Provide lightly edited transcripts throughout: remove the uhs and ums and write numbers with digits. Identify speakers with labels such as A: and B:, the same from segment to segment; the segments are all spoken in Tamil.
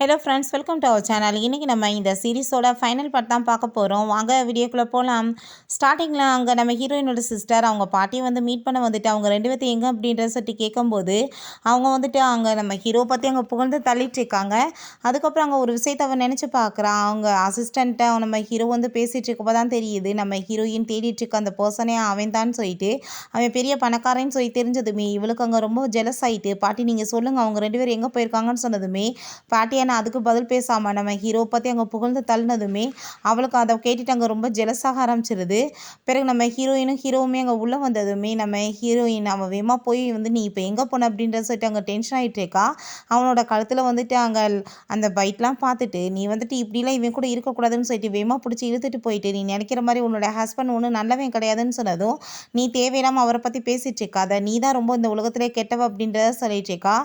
A: Hello friends, welcome to our channel. இன்றைக்கி நம்ம இந்த சீரிஸோட ஃபைனல் பார்ட் தான் பார்க்க போகிறோம். வாங்க வீடியோக்குள்ளே போகலாம். ஸ்டார்டிங்கில் அங்கே நம்ம ஹீரோயினோட சிஸ்டர் அவங்க பாட்டியை வந்து மீட் பண்ண வந்துட்டு அவங்க 2 பேர்த்தையும் எங்கே அப்படின்றத சொல்லி கேட்கும்போது அவங்க வந்துட்டு அங்கே நம்ம ஹீரோ பற்றி அங்கே புகழ்ந்து தள்ளிட்டு இருக்காங்க. அதுக்கப்புறம் அங்கே ஒரு விஷயத்தை அவன் நினச்சி பார்க்குறான். அவங்க அசிஸ்டண்ட்டை நம்ம ஹீரோ வந்து பேசிகிட்டு இருக்கப்போ தான் தெரியுது நம்ம ஹீரோயின் தேடிட்டு இருக்க அந்த பர்சனே அவன் தான் சொல்லிட்டு அவன் பெரிய பணக்காரன்னு சொல்லி தெரிஞ்சதுமே இவளுக்கு அங்கே ரொம்ப ஜெலஸ் ஆகிட்டு, பாட்டி நீங்கள் சொல்லுங்கள் அவங்க 2 பேரும் எங்கே போயிருக்காங்கன்னு சொன்னதுமே பாட்டியை அதுக்கு பதில் பேசாமல் நம்ம ஹீரோ பற்றி அங்கே புகழ்ந்து தள்ளினதுமே அவளுக்கு அதை கேட்டுட்டு அங்கே ரொம்ப ஜெலஸாக ஆரம்பிச்சிருது. பிறகு நம்ம ஹீரோவுமே அங்கே உள்ளே வந்ததுமே நம்ம ஹீரோயின் அவன் வேகமாக போய் வந்து நீ இப்போ எங்கே போன அப்படின்றத சொல்லிட்டு அங்கே டென்ஷன் ஆகிட்டு இருக்கா. அவனோட கழுத்தில் வந்துட்டு அங்கே அந்த பைட்லாம் பார்த்துட்டு நீ வந்துட்டு இப்படிலாம் இவன் கூட இருக்கக்கூடாதுன்னு சொல்லிட்டு வேகமாக பிடிச்சி இழுத்துட்டு போயிட்டு நீ நினைக்கிற மாதிரி உன்னோட ஹஸ்பண்ட் ஒன்றும் நல்லவன் கிடையாதுன்னு சொன்னதும் நீ தேவையில்லாமல் அவரை பற்றி பேசிட்டு இருக்காத, நீ தான் ரொம்ப இந்த உலகத்திலே கெட்டவ அப்படின்றத சொல்லிட்டு இருக்கா.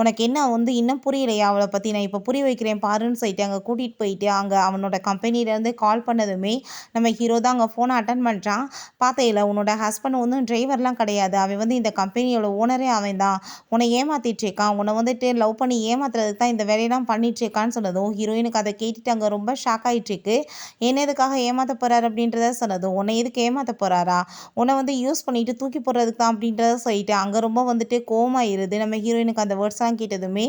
A: உனக்கு என்ன வந்து இன்னும் புரியலையா அவளை பற்றி, நான் இப்போ புரிய வைக்கிறேன் பாருன்னு சொல்லிட்டு அங்கே கூட்டிகிட்டு போயிட்டு அங்கே அவனோட கம்பெனிலேருந்து கால் பண்ணதுமே நம்ம ஹீரோ தான் அங்கே ஃபோனை அட்டன் பண்ணுறான். பார்த்தையில உன்னோட ஹஸ்பண்ட் ஒன்றும் டிரைவர்லாம் கிடையாது, அவன் வந்து இந்த கம்பெனியோட ஓனரே அவன் தான், உன்னை ஏமாற்றிட்டு இருக்கான், உன்னை வந்துட்டு லவ் பண்ணி ஏமாத்துறதுக்கு தான் இந்த வேலையெல்லாம் பண்ணிட்டு இருக்கான்னு சொன்னதும் ஹீரோயினுக்கு அதை கேட்டுட்டு அங்கே ரொம்ப ஷாக் ஆகிட்டு இருக்கு. என்ன எதுக்காக ஏமாற்ற போகிறாரு அப்படின்றத சொன்னதும் உன்னை எதுக்கு ஏமாற்ற போகிறாரா, உன்னை வந்து யூஸ் பண்ணிட்டு தூக்கி போடுறதுக்கு தான் அப்படின்றத சொல்லிட்டு அங்கே ரொம்ப வந்துட்டு கோவமாயிருது. நம்ம ஹீரோயினுக்கு அந்த வேர்ட்ஸ்லாம் கேட்டதுமே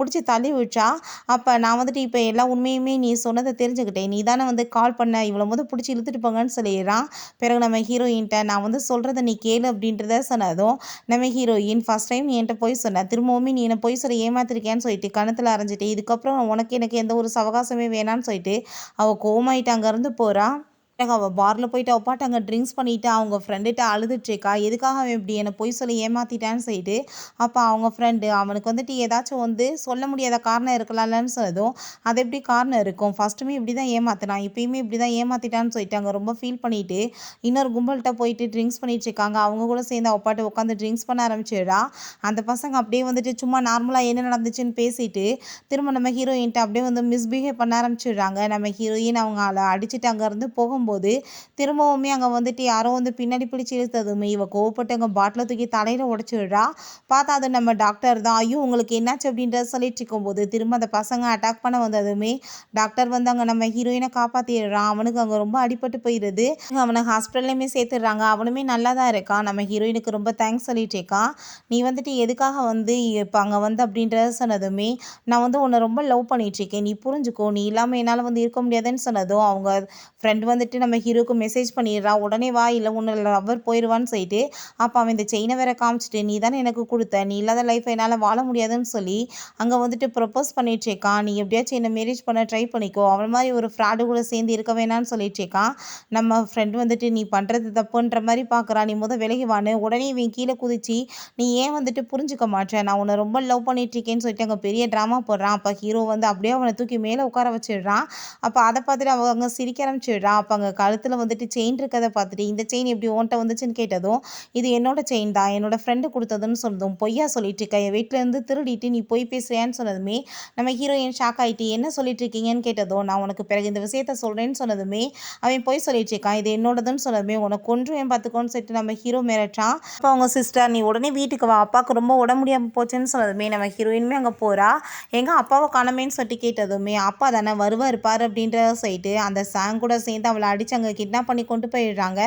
A: பிடிச்சி தள்ளி விட்டா. அப்போ நான் வந்துட்டு இப்போ எல்லா உண்மையுமே நீ சொன்னதை தெரிஞ்சுக்கிட்டேன், நீ தானே வந்து கால் பண்ண, இவ்வளோ போது பிடிச்சி இழுத்துட்டு போங்கன்னு சொல்லிடுறான். பிறகு நம்ம ஹீரோயின்ட்ட நான் வந்து சொல்கிறத நீ கேளு அப்படின்றத சொன்னதும் நம்ம ஹீரோயின் ஃபஸ்ட் டைம் நீ என்கிட்ட போய் சொன்ன, திரும்பவுமே நீ என்னை போய் சொல்ல ஏமாத்திருக்கேன்னு சொல்லிட்டு கணத்தில் அரைஞ்சிட்டு இதுக்கப்புறம் உனக்கு எனக்கு எந்த ஒரு சவகாசமே வேணான்னு சொல்லிட்டு அவள் கோவமாயிட்டு அங்கேருந்து போகிறா. அவள் பாரில் போயிட்டு அவள் பாட்டு அங்கே ட்ரிங்க்ஸ் பண்ணிவிட்டு அவங்க ஃப்ரெண்டுகிட்ட அழுதுட்ருக்கா. எதுக்காக அவன் இப்படி என்னை பொய் சொல்லி ஏமாற்றிட்டான்னு சொல்லிட்டு. அப்போ அவங்க ஃப்ரெண்டு அவனுக்கு வந்துட்டு ஏதாச்சும் வந்து சொல்ல முடியாத காரணம் இருக்கலாம்லன்னு சொன்னதும் அது எப்படி காரணம் இருக்கும், ஃபஸ்ட்டுமே இப்படி தான் ஏமாத்தினான், இப்பயுமே இப்படி தான் ஏமாற்றிட்டான்னு சொல்லிட்டு அங்கே ரொம்ப ஃபீல் பண்ணிவிட்டு இன்னொரு கும்பல்கிட்ட போயிட்டு ட்ரிங்க்ஸ் பண்ணிகிட்ருக்காங்க. அவங்க கூட சேர்ந்து அவள் பாட்டு உட்காந்து ட்ரிங்க்ஸ் பண்ண ஆரம்பிச்சிடுறா. அந்த பசங்க அப்படியே வந்துட்டு சும்மா நார்மலாக என்ன நடந்துச்சுன்னு பேசிட்டு திரும்ப நம்ம ஹீரோயின்ட்ட அப்படியே வந்து மிஸ்பிஹேவ் பண்ண ஆரம்பிச்சிடுறாங்க. நம்ம ஹீரோயின் அவங்க அடிச்சுட்டு அங்கேருந்து போகும்போது திரும்பவுமே அங்கே வந்துட்டு யாரோ வந்து பின்னாடி பிடிச்சி இழுத்ததுமே இவ கோவப்பட்டு அங்கே பாட்டிலை தூக்கி தலையில் உடச்சி விடுறா. பார்த்தா அது நம்ம டாக்டர் தான். ஐயோ உங்களுக்கு என்னாச்சு அப்படின்றத சொல்லிட்டு இருக்கும்போது திரும்ப அந்த பசங்க அட்டாக் பண்ண வந்ததுமே டாக்டர் வந்து அங்கே நம்ம ஹீரோயினை காப்பாற்றிடுறான். அவனுக்கு அங்கே ரொம்ப அடிபட்டு போயிடுது. அவனை ஹாஸ்பிட்டல்லையுமே சேர்த்துடுறாங்க. அவனுமே நல்லா தான் இருக்கான். நம்ம ஹீரோயினுக்கு ரொம்ப தேங்க்ஸ் சொல்லிட்டு இருக்கான். நீ வந்துட்டு எதுக்காக வந்து இப்போ அங்கே வந்து அப்படின்றத சொன்னதுமே நான் வந்து உன்னை ரொம்ப லவ் பண்ணிகிட்ருக்கேன், நீ புரிஞ்சுக்கோ, நீ இல்லாமல் என்னால் வந்து இருக்க முடியாதுன்னு சொன்னதும் அவங்க ஃப்ரெண்ட் வந்துட்டு நம்ம ஹீரோக்கு மெசேஜ் பண்ணிடுறா, உடனே வா இல்லை உன்னை லவ்வர் போயிடுவான்னு சொல்லிட்டு. அப்போ அவன் இந்த செயினை வேற காமிச்சிட்டு நீ தானே எனக்கு கொடுத்த, நீ இல்லாத லைஃப்பை என்னால் வாழ முடியாதுன்னு சொல்லி அங்கே வந்துட்டு ப்ரப்போஸ் பண்ணிகிட்ருக்கான். நீ எப்படியாச்சும் என்னை மேரேஜ் பண்ண ட்ரை பண்ணிக்கோ, அவன் மாதிரி ஒரு ஃப்ராடு கூட சேர்ந்து இருக்க வேணான்னு சொல்லிகிட்ருக்கான். நம்ம ஃப்ரெண்ட் வந்துட்டு நீ பண்ணுறது தப்புன்ற மாதிரி பார்க்குறான், நீ விலகி வான்னு. உடனே இவன் கீழே குதிச்சு நீ ஏன் வந்துட்டு புரிஞ்சுக்க மாட்டேன், நான் உன்னை ரொம்ப லவ் பண்ணிகிட்ருக்கேன்னு சொல்லிட்டு அங்கே பெரிய ட்ராமா போடுறான். அப்போ ஹீரோ வந்து அப்படியே அவனை தூக்கி மேலே உட்கார வச்சிடுறான். அப்போ அதை பார்த்துட்டு அவங்க சிரிக்க ஆரம்பிச்சிடுறான். அப்போ அங்கே கழுத்தில் வந்துட்டு செயின் இருக்கிறத பார்த்துட்டு இந்த செயின் எப்படி ஓன்ட்ட வந்துச்சுன்னு கேட்டதும் இது என்னோட செயின் தான், என்னோட ஃப்ரெண்டு கொடுத்ததுன்னு சொன்னதும் பொய்யா சொல்லிட்டு இருக்க, என் வீட்டிலேருந்து திருடிட்டு நீ போய் பேசுறியான்னு சொன்னதுமே நம்ம ஹீரோயின் ஷாக் ஆகிட்டு என்ன சொல்லிட்டு இருக்கீங்கன்னு கேட்டதும் நான் உனக்கு பிறகு இந்த விஷயத்த சொல்கிறேன்னு சொன்னதுமே அவன் போய் சொல்லிட்டு இருக்கான், இது என்னோடதுன்னு சொன்னதுமே உனக்கு கொன்றுவேன் பார்த்துக்கோன்னு சொல்லிட்டு நம்ம ஹீரோ மிரட்டான். அப்போ அவங்க சிஸ்டர் நீ உடனே வீட்டுக்கு வா, அப்பாவுக்கு ரொம்ப உடம்பு முடியாமல் போச்சுன்னு சொன்னதுமே நம்ம ஹீரோயினுமே அங்கே போகிறா. எங்கள் அப்பாவை காணமேன்னு சொல்லிட்டு கேட்டதுமே அப்பா தானே வருவார் பாரு அப்படின்றத சொல்லிட்டு அந்த சாங் கூட சேர்ந்து அவளை அடித்து அங்கே கிட்னாப் பண்ணி கொண்டு போயிடுறாங்க.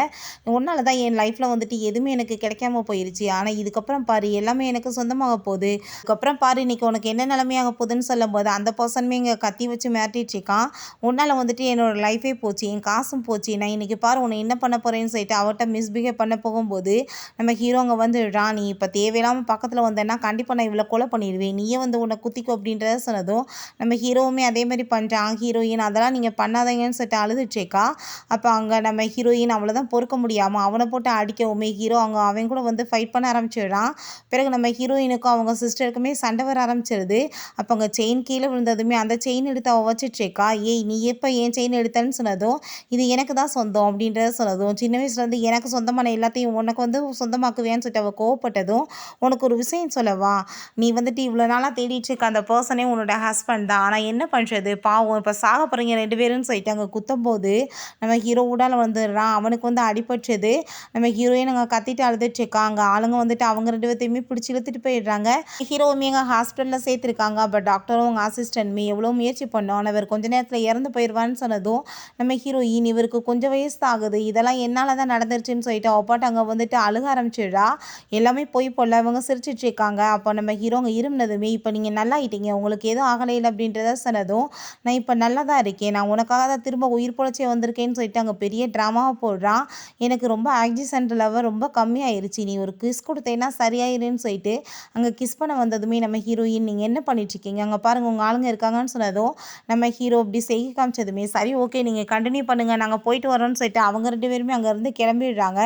A: உன்னால தான் என் லைஃப்பில் வந்துட்டு எதுவுமே எனக்கு கிடைக்காம போயிடுச்சு, ஆனால் இதுக்கப்புறம் பாரு எல்லாமே எனக்கு சொந்தமாக போகுது, இதுக்கப்புறம் பாரு இன்றைக்கி உனக்கு என்ன நிலைமையாக போகுதுன்னு சொல்லும்போது அந்த பர்சனுமே இங்கே கத்தி வச்சு மிரட்டிட்டு இருக்கான். உன்னால் வந்துட்டு என்னோடய லைஃபே போச்சு, என் காசும் போச்சு, நான் இன்றைக்கி பாரு உன்னை என்ன பண்ண போகிறேன்னு சொல்லிட்டு அவட்ட மிஸ்பிஹேவ் பண்ண போகும்போது நம்ம ஹீரோ அங்கே வந்துடுறான். நீ இப்போ தேவையில்லாமல் பக்கத்தில் வந்தேன்னா கண்டிப்பாக நான் இவ்வளோ கொலை பண்ணிடுவேன், நீயே வந்து உன்னை குத்திக்கோ அப்படின்றத சொன்னதும் நம்ம ஹீரோவுமே அதே மாதிரி பண்ணுறான். ஹீரோயின் அதெல்லாம் நீங்கள் பண்ணாதீங்கன்னு சொல்லிட்டு அழுதுட்ருக்கா. அப்போ அங்கே நம்ம ஹீரோயின் அவ்வளோதான் பொறுக்க முடியாமல் அவனை போட்டு அடிக்கவுமே ஹீரோ அவன் கூட வந்து ஃபைட் பண்ண ஆரம்பிச்சிடுறான். பிறகு நம்ம ஹீரோயினுக்கும் அவங்க சிஸ்டருக்குமே சண்டை வர ஆரம்பிச்சிருது. அப்போ அங்கே செயின் கீழே விழுந்ததுமே அந்த செயின் எடுத்து அவள் வச்சிட்ருக்கா. ஏய் நீ எப்போ என் செயின் எடுத்தேன்னு சொன்னதும் இது எனக்கு தான் சொந்தம் அப்படின்றத சொன்னதும் சின்ன வயசுலேருந்து எனக்கு சொந்தமான எல்லாத்தையும் உனக்கு வந்து சொந்தமாக்குவேன்னு சொல்லிட்டு அவள் கோவப்பட்டதும் உனக்கு ஒரு விஷயம் சொல்லவா, நீ வந்துட்டு இவ்வளோ நாளாக தேடிட்டு இருக்க அந்த பர்சனே உன்னோட ஹஸ்பண்ட் தான், ஆனால் என்ன பண்ணுறது பாவம் இப்போ சாக போகிறீங்க 2 பேருன்னு சொல்லிட்டு அங்கே குத்தும்போது நம்ம ஹீரோ உடால வந்துடுறான். அவனுக்கு வந்து அடிபட்டுருது. நம்ம ஹீரோயின் அங்கே கத்திட்டு அழுதுட்டுருக்கா. அங்கே ஆளுங்க வந்துட்டு அவங்க 2 பேத்தையுமே பிடிச்சி இழுத்துட்டு போயிடுறாங்க. ஹீரோவுமே எங்கள் ஹாஸ்பிட்டலில் சேர்த்துருக்காங்க. பட் டாக்டரும் அவங்க அசிஸ்டன்ட்மே எவ்வளோ முயற்சி பண்ணோம். ஆனால் இவர் கொஞ்ச நேரத்தில் இறந்து போயிடுவான்னு சொன்னதும் நம்ம ஹீரோயின் இவருக்கு கொஞ்சம் வயசு தான் ஆகுது, இதெல்லாம் என்னால் தான் நடந்துருச்சுன்னு சொல்லிட்டு அப்பாட்ட அங்கே வந்துட்டு அழுக ஆரம்பிச்சிடுறா. எல்லாமே போய் போல இவங்க சிரிச்சிட்டு இருக்காங்க. அப்போ நம்ம ஹீரோ அங்கே இருந்ததுமே இப்போ நீங்கள் நல்லா ஆயிட்டீங்க, உங்களுக்கு எதுவும் ஆகலை இல்லை அப்படின்றத சொன்னதும் நான் இப்போ நல்லா தான் இருக்கேன், நான் உனக்காக தான் திரும்ப உயிர் பொழைச்சே வந்திருக்கேன்னு சொல்லிட்டு அங்கே பெரிய ட்ராமாவை போடுறான். எனக்கு ரொம்ப ஆக்சிஜன் லெவல் ரொம்ப கம்மியாயிருச்சு, நீ ஒரு கிஸ் கொடுத்தேன்னா சரியாயிருன்னு சொல்லிட்டு அங்கே கிஸ் பண்ண வந்ததுமே நம்ம ஹீரோயின் நீங்கள் என்ன பண்ணிட்டுருக்கீங்க, அங்கே பாருங்கள் உங்கள் ஆளுங்க இருக்காங்கன்னு சொன்னதும் நம்ம ஹீரோ அப்படி செய்ய காமிச்சதுமே சரி ஓகே நீங்கள் கண்டினியூ பண்ணுங்கள், நாங்கள் போயிட்டு வரோன்னு சொல்லிட்டு அவங்க 2 பேருமே அங்கேருந்து கிளம்பிடுறாங்க.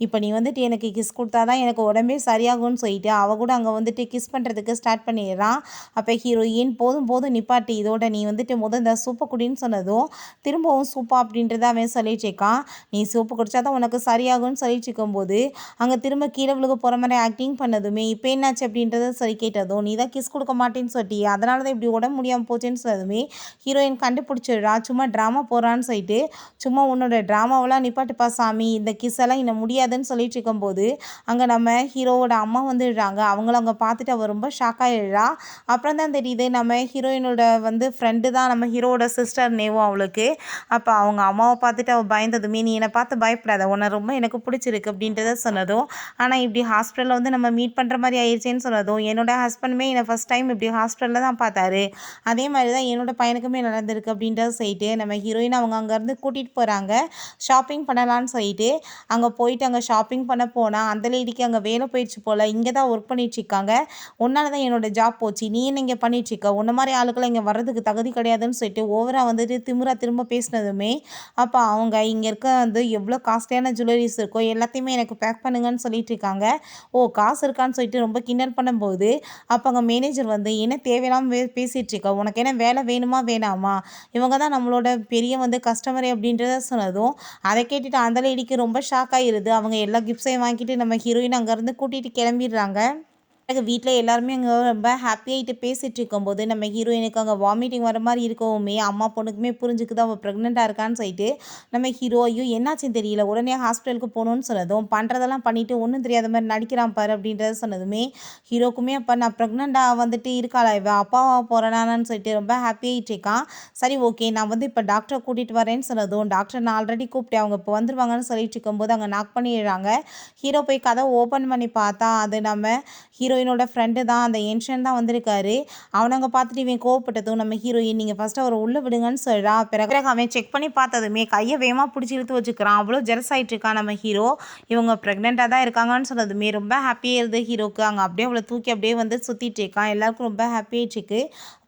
A: இப்போ நீ வந்துட்டு எனக்கு கிஸ் கொடுத்தா தான் எனக்கு உடம்பே சரியாகும்னு சொல்லிட்டு அவ கூட அங்கே வந்துட்டு கிஸ் பண்ணுறதுக்கு ஸ்டார்ட் பண்ணிடுறான். அப்போ ஹீரோயின் போதும் போதும் நிப்பாட்டி, இதோட நீ வந்துட்டு இந்த சூப்பை குடின்னு சொன்னதும் திரும்பவும் சூப்பா அப்படின்றத அவன் சொல்லிட்டு இருக்கான். நீ சூப்பு குடிச்சா தான் உனக்கு சரியாகும்னு சொல்லிட்டு இருக்கும்போது அங்கே திரும்ப கீழே விழுக போகிற மாதிரி ஆக்டிங் பண்ணதுமே இப்போ என்னாச்சு அப்படின்றத சொல்லி கேட்டதும் நீ தான் கிஸ் கொடுக்க மாட்டேன்னு சொல்லி அதனால தான் இப்படி உடம்பு முடியாமல் போச்சுன்னு சொன்னதுமே ஹீரோயின் கண்டுபிடிச்சிடுறா. சும்மா ட்ராமா போகிறான்னு சொல்லிட்டு சும்மா உன்னோட ட்ராமாவெல்லாம் நிப்பாட்டுப்பா சாமி, இந்த கிஸ் எல்லாம் இன்னும் முடியாதுன்னு சொல்லிட்டு இருக்கும்போது அங்கே நம்ம ஹீரோவோட அம்மா வந்துடுறாங்க. அவங்கள அங்கே பார்த்துட்டு அவள் ரொம்ப ஷாக் ஆகிடுறா. அப்புறம் தான் தெரியுது நம்ம ஹீரோயினோட வந்து ஃப்ரெண்டு தான் நம்ம ஹீரோவோட சிஸ்டர் நேவும் அவளுக்கு. அப்போ அவங்க அம்மாவை பார்த்துட்டு அவள் பயந்ததுமே நீ என்னை பார்த்து பயப்படாத, உன்னை ரொம்ப எனக்கு பிடிச்சிருக்கு அப்படின்றத சொன்னதும் ஆனால் இப்படி ஹாஸ்பிட்டலில் வந்து நம்ம மீட் பண்ணுற மாதிரி ஆயிடுச்சேன்னு சொன்னதும் என்னோட ஹஸ்பண்டுமே என்னை ஃபஸ்ட் டைம் இப்படி ஹாஸ்பிட்டலில் தான் பார்த்தாரு, அதே மாதிரி தான் என்னோட பையனுக்குமே நடந்திருக்கு அப்படின்றத சொல்லிட்டு நம்ம ஹீரோயின் அவங்க அங்கேருந்து கூட்டிகிட்டு போகிறாங்க ஷாப்பிங் பண்ணலான்னு சொல்லிட்டு. அங்கே போயிட்டு அங்கே ஷாப்பிங் பண்ண போனால் அந்த லேடிக்கு அங்கே வேலை போயிடுச்சு போல், இங்கே தான் ஒர்க் பண்ணிட்டுருக்காங்க, உன்னால தான் என்னோட ஜாப் போச்சு, நீ என்ன இங்கே பண்ணிட்டுருக்க, உன்ன மாதிரி ஆளுக்களை இங்கே வர்றதுக்கு தகுதி கிடையாதுன்னு சொல்லிட்டு ஓவராக வந்துட்டு திமுறா திரும்ப பேசினதுமே அப்போ அவங்க இங்கே இருக்க வந்து எவ்வளோ காஸ்ட்லியான ஜுவல்லரிஸ் இருக்கோ எல்லாத்தையுமே எனக்கு பேக் பண்ணுங்கன்னு சொல்லிட்டு இருக்காங்க. ஓ காசு இருக்கான்னு சொல்லிட்டு ரொம்ப கிண்டல் பண்ணும்போது அப்போ அங்கே மேனேஜர் வந்து என்ன தேவையில்லாமல் பேசிகிட்டு இருக்க, உனக்கு என்ன வேலை வேணுமா வேணாமா, இவங்க தான் நம்மளோட பெரிய வந்து கஸ்டமரே அப்படின்றத சொன்னதும் அதை கேட்டுட்டு அந்த லேடிக்கு ரொம்ப ஷாக் ஆகிடுது. அவங்க எல்லா கிஃப்ட்ஸையும் வாங்கிட்டு நம்ம ஹீரோயின் அங்கேருந்து கூட்டிகிட்டு கிளம்பிடுறாங்க. வீட்டில் எல்லாருமே அங்கே ரொம்ப ஹாப்பியாகிட்டு பேசிகிட்டு இருக்கும்போது நம்ம ஹீரோயினுக்கு அங்கே வாமிட்டிங் வர மாதிரி இருக்கவுமே அம்மா பொண்ணுக்குமே புரிஞ்சுக்குது அவள் ப்ரெக்னெண்ட்டாக இருக்கான்னு சொல்லிட்டு நம்ம ஹீரோ ஐயோ என்னாச்சுன்னு தெரியல உடனே ஹாஸ்பிட்டலுக்கு போகணுன்னு சொன்னதும் பண்ணுறதெல்லாம் பண்ணிவிட்டு ஒன்றும் தெரியாத மாதிரி நடிக்கிறான் பாரு அப்படின்றத சொன்னதுமே ஹீரோக்குமே அப்போ நான் ப்ரெக்னெண்ட்டாக வந்துட்டு இருக்காளா இவ அப்பாவா போகிறேனான்னு சொல்லிட்டு ரொம்ப ஹாப்பியாகிட்டு இருக்கான். சரி ஓகே நான் வந்து இப்போ டாக்டரை கூட்டிகிட்டு வரேன்னு சொன்னதும் டாக்டர் நான் ஆல்ரெடி கூப்பிட்டேன் அவங்க இப்போ வந்துருவாங்கன்னு சொல்லிட்டு இருக்கும்போது அங்கே நாக் பண்ணிடுறாங்க. ஹீரோ போய் கதை ஓப்பன் பண்ணி பார்த்தா அது நம்ம ஹீரோயினோட ஃப்ரெண்டு தான், அந்த ஏன்ஷியன் தான் வந்திருக்காரு. அவனங்க பார்த்துட்டு இவன் கோவப்பட்டதும் நம்ம ஹீரோயின் நீங்கள் ஃபஸ்ட்டு அவரை உள்ளே விடுங்கன்னு சொல்கிறா. பிறகு அவன் செக் பண்ணி பார்த்ததுமே கையை வேகமாக பிடிச்சி இழுத்து வச்சுக்கிறான். அவ்வளோ ஜெரஸ் ஆகிட்டு இருக்கான் நம்ம ஹீரோ. இவங்க ப்ரெக்னெண்ட்டாக தான் இருக்காங்கன்னு சொன்னதுமே ரொம்ப ஹாப்பியாக இருது ஹீரோக்கு. அங்கே அப்படியே அவளை தூக்கி அப்படியே வந்து சுற்றிட்டு இருக்கான். எல்லாருக்கும் ரொம்ப ஹாப்பியாகிட்டு இருக்கு.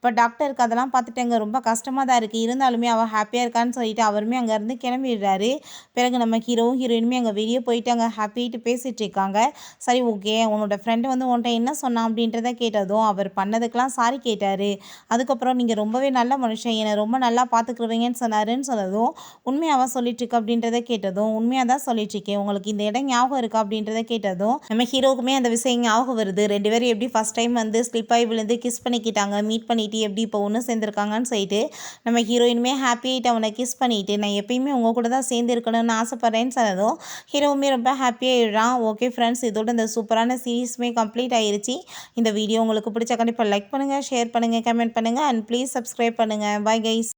A: இப்போ டாக்டருக்கு அதெல்லாம் பார்த்துட்டு அங்கே ரொம்ப கஷ்டமாக தான் இருக்குது, இருந்தாலுமே அவள் ஹாப்பியாக இருக்கான்னு சொல்லிட்டு அவருமே அங்கேருந்து கிளம்பிடுறாரு. பிறகு நம்ம ஹீரோவும் ஹீரோயினுமே அங்கே வெளியே போயிட்டு அங்கே ஹாப்பியாகிட்டு பேசிகிட்டு இருக்காங்க. சரி ஓகே உன்னோட ஃப்ரெண்டு வந்து உன்ட்ட என்ன சொன்னான் அப்படின்றத கேட்டதும் அவர் பண்ணதுக்கெலாம் சாரி கேட்டார், அதுக்கப்புறம் நீங்கள் ரொம்பவே நல்ல மனுஷன், என்னை ரொம்ப நல்லா பார்த்துக்குருவீங்கன்னு சொன்னாருன்னு சொன்னதும் உண்மையாக சொல்லிட்டுருக்கு அப்படின்றத கேட்டதும் உண்மையாக தான் சொல்லிட்டுருக்கேன், உங்களுக்கு இந்த இடம் ஞாபகம் இருக்கா அப்படின்றத கேட்டதும் நம்ம ஹீரோவுக்குமே அந்த விஷயம் ஞாபகம் வருது. 2 பேரும் எப்படி ஃபஸ்ட் டைம் வந்து ஸ்லிப்பாகி விழுந்து கிஸ் பண்ணிக்கிட்டாங்க, மீட் பண்ணிட்டு எப்படி இப்போ ஒன்று சேர்ந்துருக்காங்கன்னு சொல்லிட்டு நம்ம ஹீரோயினுமே ஹாப்பியாகிட்டு அவனை கிஸ் பண்ணிவிட்டு நான் எப்பயுமே உங்கள் கூட தான் சேர்ந்து இருக்கணும்னு ஆசைப்பட்றேன்னு சொன்னதும் ஹீரோவுமே ரொம்ப ஹாப்பியாகிடுறான். ஓகே ஃப்ரெண்ட்ஸ், இதோட இந்த சூப்பரான சீரீஸுமே கம்ப்ளீட் ஆகிருச்சு. இந்த வீடியோ உங்களுக்கு பிடிச்ச கண்டிப்பாக லைக் பண்ணுங்கள், ஷேர் பண்ணுங்கள், கமெண்ட் பண்ணுங்கள் அண்ட் ப்ளீஸ் சப்ஸ்கிரைப் பண்ணுங்கள். Bye guys.